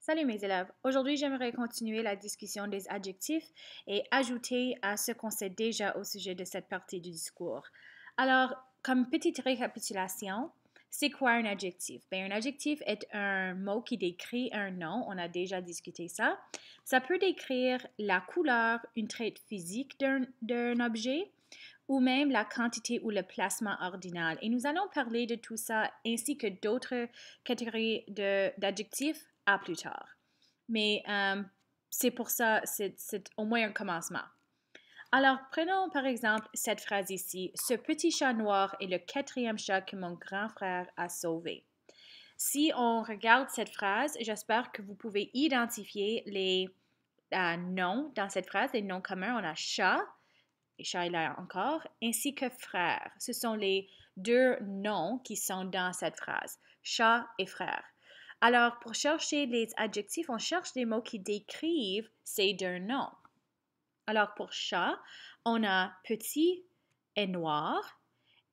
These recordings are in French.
Salut mes élèves. Aujourd'hui, j'aimerais continuer la discussion des adjectifs et ajouter à ce qu'on sait déjà au sujet de cette partie du discours. Alors, comme petite récapitulation, c'est quoi un adjectif? Un adjectif est un mot qui décrit un nom. On a déjà discuté ça. Ça peut décrire la couleur, une trait physique d'un objet ou même la quantité ou le placement ordinal. Et nous allons parler de tout ça ainsi que d'autres catégories d'adjectifs à plus tard. Mais c'est pour ça, c'est au moins un commencement. Alors, prenons par exemple cette phrase ici. Ce petit chat noir est le quatrième chat que mon grand frère a sauvé. Si on regarde cette phrase, j'espère que vous pouvez identifier les noms dans cette phrase, les noms communs. On a chat, et chat est là encore, ainsi que frère. Ce sont les deux noms qui sont dans cette phrase, chat et frère. Alors, pour chercher les adjectifs, on cherche des mots qui décrivent ces deux noms. Alors, pour chat, on a petit et noir,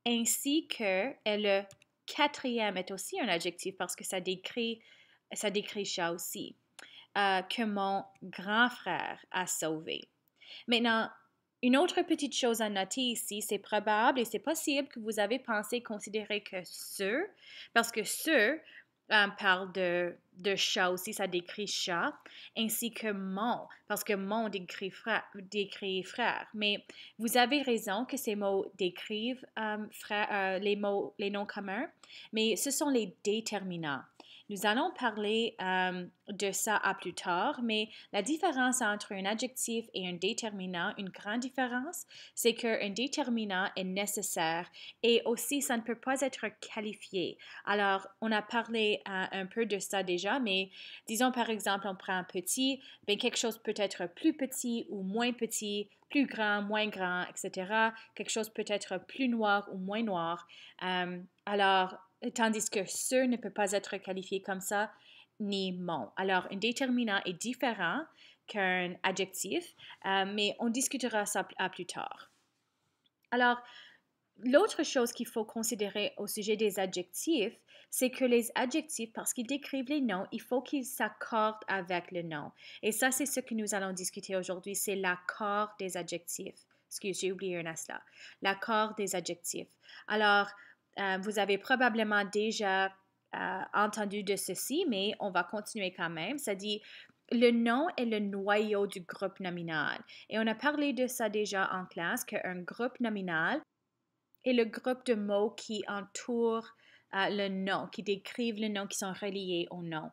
ainsi que et le quatrième est aussi un adjectif parce que ça décrit chat aussi, que mon grand frère a sauvé. Maintenant, une autre petite chose à noter ici, c'est probable et c'est possible que vous avez pensé considérer que ce, parce que ce parle de chat aussi, ça décrit chat, ainsi que mon, parce que mon décrit frère. Mais vous avez raison que ces mots décrivent les noms communs, mais ce sont les déterminants. Nous allons parler de ça à plus tard, mais la différence entre un adjectif et un déterminant, une grande différence, c'est qu'un déterminant est nécessaire et aussi ça ne peut pas être qualifié. Alors, on a parlé un peu de ça déjà, mais disons par exemple, on prend un petit, bien quelque chose peut être plus petit ou moins petit, plus grand, moins grand, etc. Quelque chose peut être plus noir ou moins noir. Alors, tandis que ce ne peut pas être qualifié comme ça, ni mon. Alors, un déterminant est différent qu'un adjectif, mais on discutera ça à plus tard. Alors, l'autre chose qu'il faut considérer au sujet des adjectifs, c'est que les adjectifs, parce qu'ils décrivent les noms, il faut qu'ils s'accordent avec le nom. Et ça, c'est ce que nous allons discuter aujourd'hui, c'est l'accord des adjectifs. Excusez, j'ai oublié un S là. L'accord des adjectifs. Alors, vous avez probablement déjà entendu de ceci, mais on va continuer quand même. Ça dit, le nom est le noyau du groupe nominal. Et on a parlé de ça déjà en classe, qu'un groupe nominal est le groupe de mots qui entourent le nom, qui décrivent le nom, qui sont reliés au nom.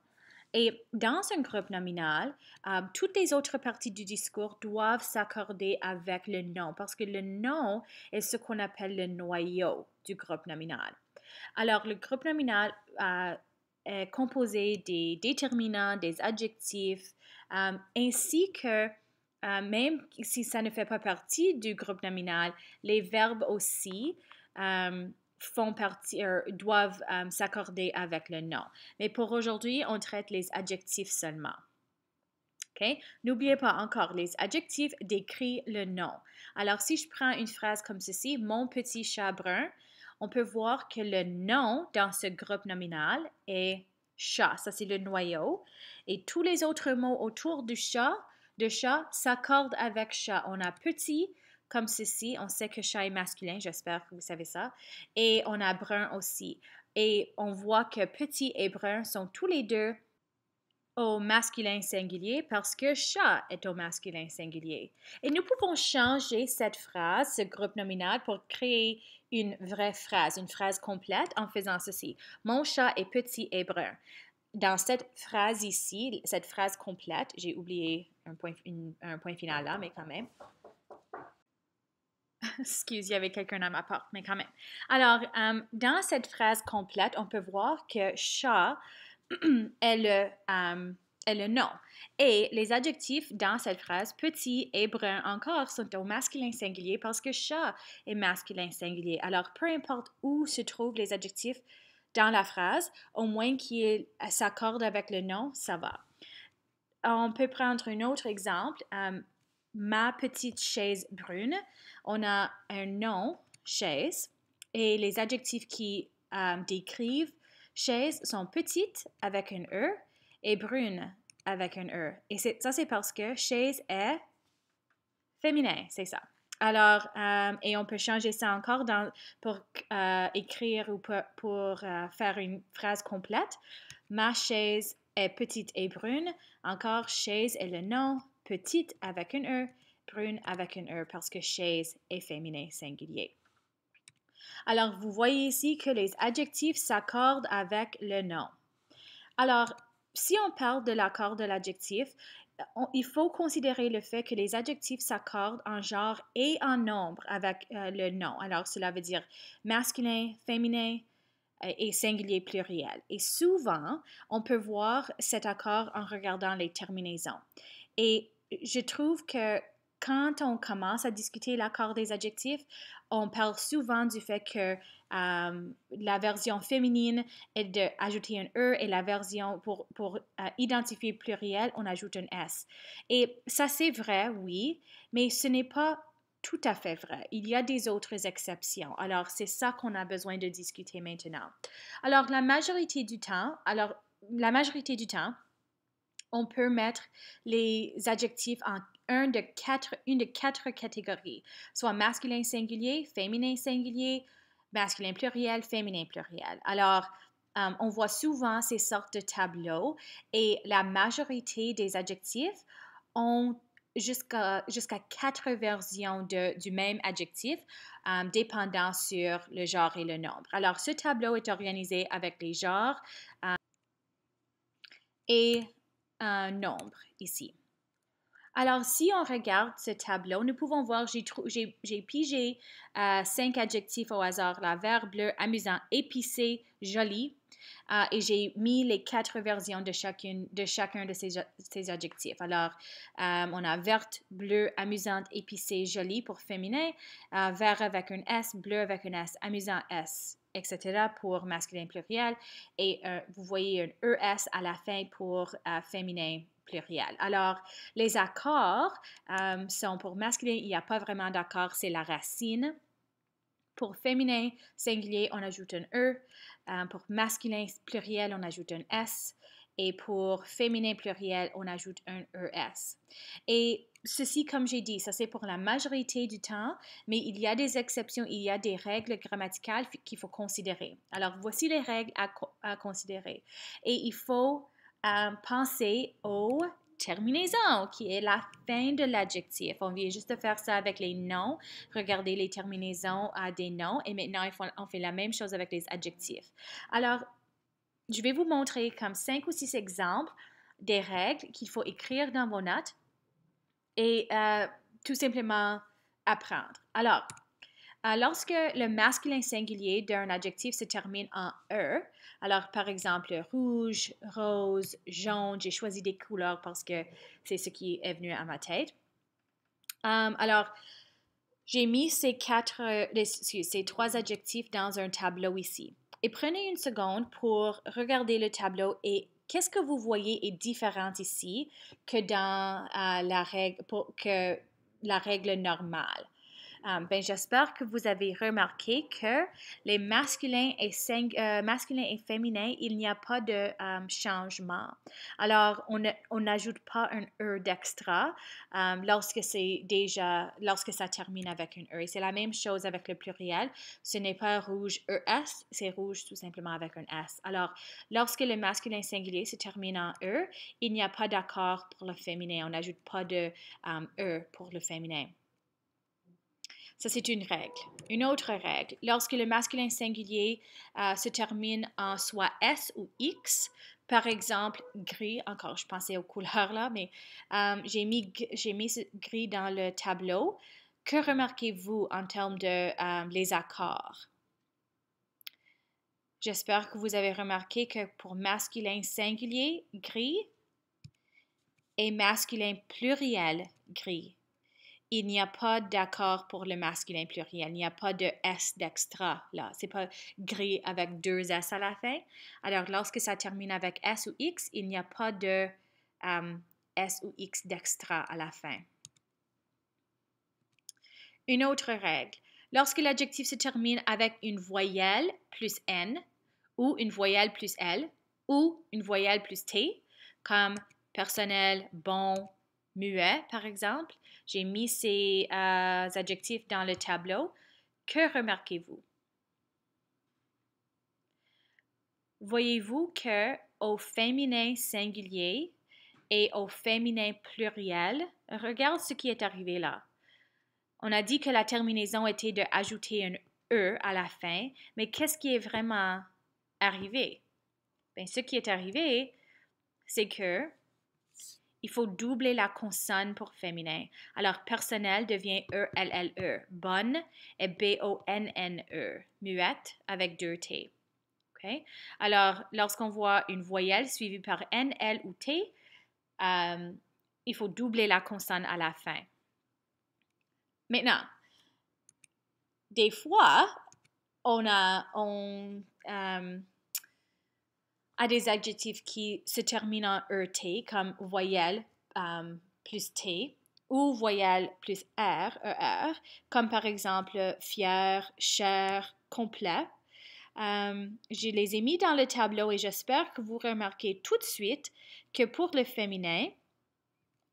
Et dans un groupe nominal, toutes les autres parties du discours doivent s'accorder avec le nom parce que le nom est ce qu'on appelle le noyau du groupe nominal. Alors, le groupe nominal est composé des déterminants, des adjectifs, ainsi que, même si ça ne fait pas partie du groupe nominal, les verbes aussi font partie, doivent s'accorder avec le nom. Mais pour aujourd'hui, on traite les adjectifs seulement. Okay? N'oubliez pas encore, les adjectifs décrivent le nom. Alors, si je prends une phrase comme ceci, mon petit chat brun, on peut voir que le nom dans ce groupe nominal est chat. Ça, c'est le noyau. Et tous les autres mots autour du chat, de chat, s'accordent avec chat. On a petit comme ceci. On sait que chat est masculin. J'espère que vous savez ça. Et on a brun aussi. Et on voit que petit et brun sont tous les deux au masculin singulier parce que chat est au masculin singulier. Et nous pouvons changer cette phrase, ce groupe nominal, pour créer une vraie phrase, une phrase complète en faisant ceci. Mon chat est petit et brun. Dans cette phrase ici, cette phrase complète, j'ai oublié un point final là, mais quand même. Excuse, il y avait quelqu'un à ma porte, mais quand même. Alors, dans cette phrase complète, on peut voir que chat est le nom. Et les adjectifs dans cette phrase, petit et brun encore, sont au masculin singulier parce que chat est masculin singulier. Alors, peu importe où se trouvent les adjectifs dans la phrase, au moins qu'ils s'accordent avec le nom, ça va. On peut prendre un autre exemple. Ma petite chaise brune. On a un nom, chaise, et les adjectifs qui décrivent chaise sont petites avec un E et brune avec un E. Et ça, c'est parce que chaise est féminin, c'est ça. Alors, et on peut changer ça encore pour écrire ou pour faire une phrase complète. Ma chaise est petite et brune. Encore, chaise est le nom, petite avec un E, brune avec un E parce que chaise est féminin singulier. Alors, vous voyez ici que les adjectifs s'accordent avec le nom. Alors, si on parle de l'accord de l'adjectif, il faut considérer le fait que les adjectifs s'accordent en genre et en nombre avec le nom. Alors, cela veut dire masculin, féminin et singulier pluriel. Et souvent, on peut voir cet accord en regardant les terminaisons. Et je trouve que quand on commence à discuter l'accord des adjectifs, on parle souvent du fait que la version féminine est d'ajouter un E et la version pour identifier pluriel, on ajoute un S. Et ça, c'est vrai, oui, mais ce n'est pas tout à fait vrai. Il y a des autres exceptions. Alors, c'est ça qu'on a besoin de discuter maintenant. Alors, la majorité du temps, on peut mettre les adjectifs en une de quatre catégories, soit masculin singulier, féminin singulier, masculin pluriel, féminin pluriel. Alors, on voit souvent ces sortes de tableaux et la majorité des adjectifs ont jusqu'à 4 versions du même adjectif, dépendant sur le genre et le nombre. Alors, ce tableau est organisé avec les genres et un nombre ici. Alors, si on regarde ce tableau, nous pouvons voir, j'ai pigé 5 adjectifs au hasard, là, vert, bleu, amusant, épicé, joli, et j'ai mis les 4 versions de chacun de ces adjectifs. Alors, on a verte, bleu, amusante, épicé, joli pour féminin, vert avec un S, bleu avec un S, amusant S, etc. pour masculin pluriel, et vous voyez un ES à la fin pour féminin pluriel. Alors, les accords sont pour masculin, il n'y a pas vraiment d'accord, c'est la racine. Pour féminin singulier, on ajoute un E. Pour masculin pluriel, on ajoute un S. Et pour féminin pluriel, on ajoute un ES. Et ceci, comme j'ai dit, ça c'est pour la majorité du temps, mais il y a des exceptions, il y a des règles grammaticales qu'il faut considérer. Alors, voici les règles à considérer. Et il faut penser aux terminaisons, qui est la fin de l'adjectif. On vient juste de faire ça avec les noms. Regardez les terminaisons à des noms. Et maintenant, on fait la même chose avec les adjectifs. Alors, je vais vous montrer comme 5 ou 6 exemples des règles qu'il faut écrire dans vos notes et tout simplement apprendre. Alors, lorsque le masculin singulier d'un adjectif se termine en E, alors par exemple rouge, rose, jaune, j'ai choisi des couleurs parce que c'est ce qui est venu à ma tête. Alors, j'ai mis ces 3 adjectifs dans un tableau ici. Et prenez une seconde pour regarder le tableau et qu'est-ce que vous voyez est différent ici que dans la règle normale. J'espère que vous avez remarqué que les masculins et féminins, il n'y a pas de changement. Alors, on n'ajoute pas un E d'extra lorsque ça termine avec un E. Et c'est la même chose avec le pluriel. Ce n'est pas rouge ES, c'est rouge tout simplement avec un S. Alors, lorsque le masculin singulier se termine en E, il n'y a pas d'accord pour le féminin. On n'ajoute pas de E pour le féminin. Ça, c'est une règle. Une autre règle, lorsque le masculin singulier se termine en soit S ou X, par exemple, gris, encore, je pensais aux couleurs là, mais j'ai mis ce gris dans le tableau. Que remarquez-vous en termes de les accords? J'espère que vous avez remarqué que pour masculin singulier, gris, et masculin pluriel, gris. Il n'y a pas d'accord pour le masculin pluriel. Il n'y a pas de S d'extra là. C'est pas gris avec 2 S à la fin. Alors, lorsque ça termine avec S ou X, il n'y a pas de S ou X d'extra à la fin. Une autre règle. Lorsque l'adjectif se termine avec une voyelle plus N ou une voyelle plus L ou une voyelle plus T, comme personnel, bon, muet, par exemple. J'ai mis ces adjectifs dans le tableau. Que remarquez-vous? Voyez-vous que au féminin singulier et au féminin pluriel, regarde ce qui est arrivé là. On a dit que la terminaison était d'ajouter un E à la fin, mais qu'est-ce qui est vraiment arrivé? Bien, ce qui est arrivé, c'est que il faut doubler la consonne pour féminin. Alors, personnel devient E-L-L-E. Bonne est B-O-N-N-E. Muette avec deux T. Okay? Alors, lorsqu'on voit une voyelle suivie par N, L ou T, il faut doubler la consonne à la fin. Maintenant, des fois, on a des adjectifs qui se terminent en ET, comme voyelle plus T, ou voyelle plus R, ER, comme par exemple fier, cher, complet. Je les ai mis dans le tableau et j'espère que vous remarquez tout de suite que pour le féminin,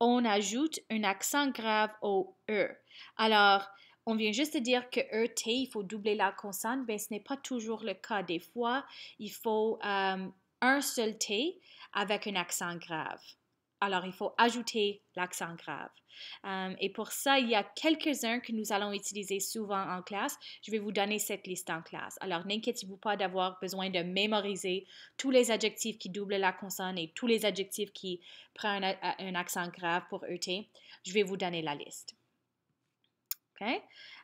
on ajoute un accent grave au E. Alors, on vient juste de dire que ET, il faut doubler la consonne, mais ce n'est pas toujours le cas. Des fois, il faut un seul T avec un accent grave. Alors, il faut ajouter l'accent grave. Et pour ça, il y a quelques-uns que nous allons utiliser souvent en classe. Je vais vous donner cette liste en classe. Alors, n'inquiétez-vous pas d'avoir besoin de mémoriser tous les adjectifs qui doublent la consonne et tous les adjectifs qui prennent un accent grave pour ET. Je vais vous donner la liste. Okay?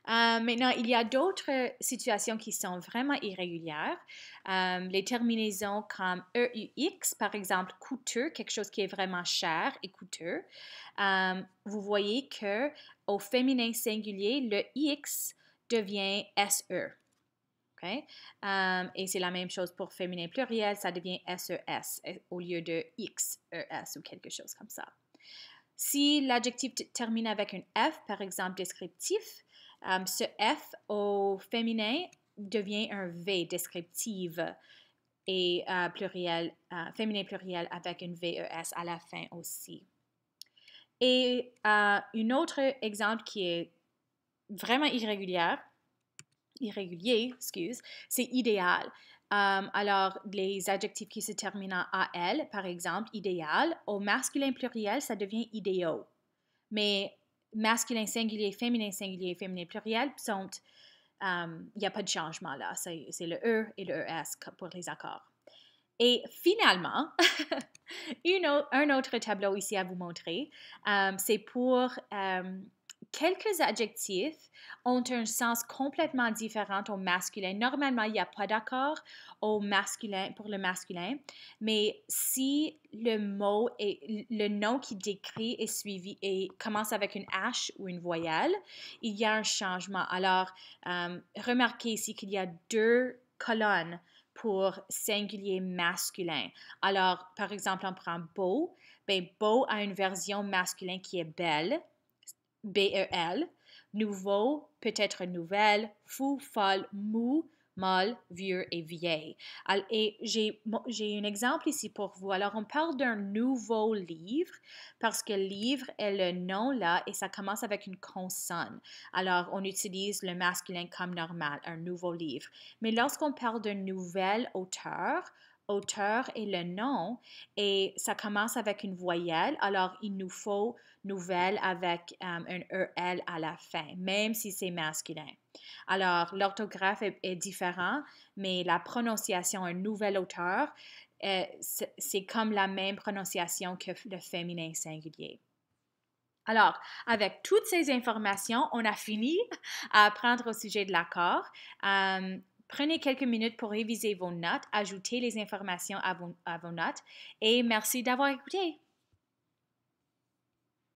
Maintenant, il y a d'autres situations qui sont vraiment irrégulières. Les terminaisons comme EUX, par exemple, coûteux, quelque chose qui est vraiment cher et coûteux. Vous voyez que au féminin singulier, le X devient SE. Okay? Et c'est la même chose pour féminin pluriel, ça devient SES au lieu de XES ou quelque chose comme ça. Si l'adjectif termine avec un F, par exemple descriptif, ce F au féminin devient un V, descriptive, et féminin pluriel avec un VES à la fin aussi. Et un autre exemple qui est vraiment irrégulier, c'est idéal. Alors, les adjectifs qui se terminent en AL, par exemple, idéal, au masculin pluriel, ça devient idéaux. Mais masculin singulier, féminin pluriel sont, il n'y a pas de changement là. C'est le E et le ES pour les accords. Et finalement, un autre tableau ici à vous montrer, c'est pour quelques adjectifs ont un sens complètement différent au masculin. Normalement, il n'y a pas d'accord pour le masculin, mais si le nom qui décrit est suivi et commence avec une H ou une voyelle, il y a un changement. Alors, remarquez ici qu'il y a deux colonnes pour singulier masculin. Alors, par exemple, on prend beau. Ben, beau a une version masculine qui est belle, B-E-L. Nouveau peut être nouvelle, fou, folle, mou, molle, vieux et vieille. Et j'ai un exemple ici pour vous. Alors, on parle d'un nouveau livre parce que livre est le nom là et ça commence avec une consonne. Alors, on utilise le masculin comme normal, un nouveau livre. Mais lorsqu'on parle d'un nouvel auteur est le nom et ça commence avec une voyelle. Alors, il nous faut nouvelle avec un EL à la fin, même si c'est masculin. Alors, l'orthographe est différent, mais la prononciation, un nouvel auteur, c'est comme la même prononciation que le féminin singulier. Alors, avec toutes ces informations, on a fini à apprendre au sujet de l'accord. Prenez quelques minutes pour réviser vos notes, ajouter les informations à vos notes et merci d'avoir écouté.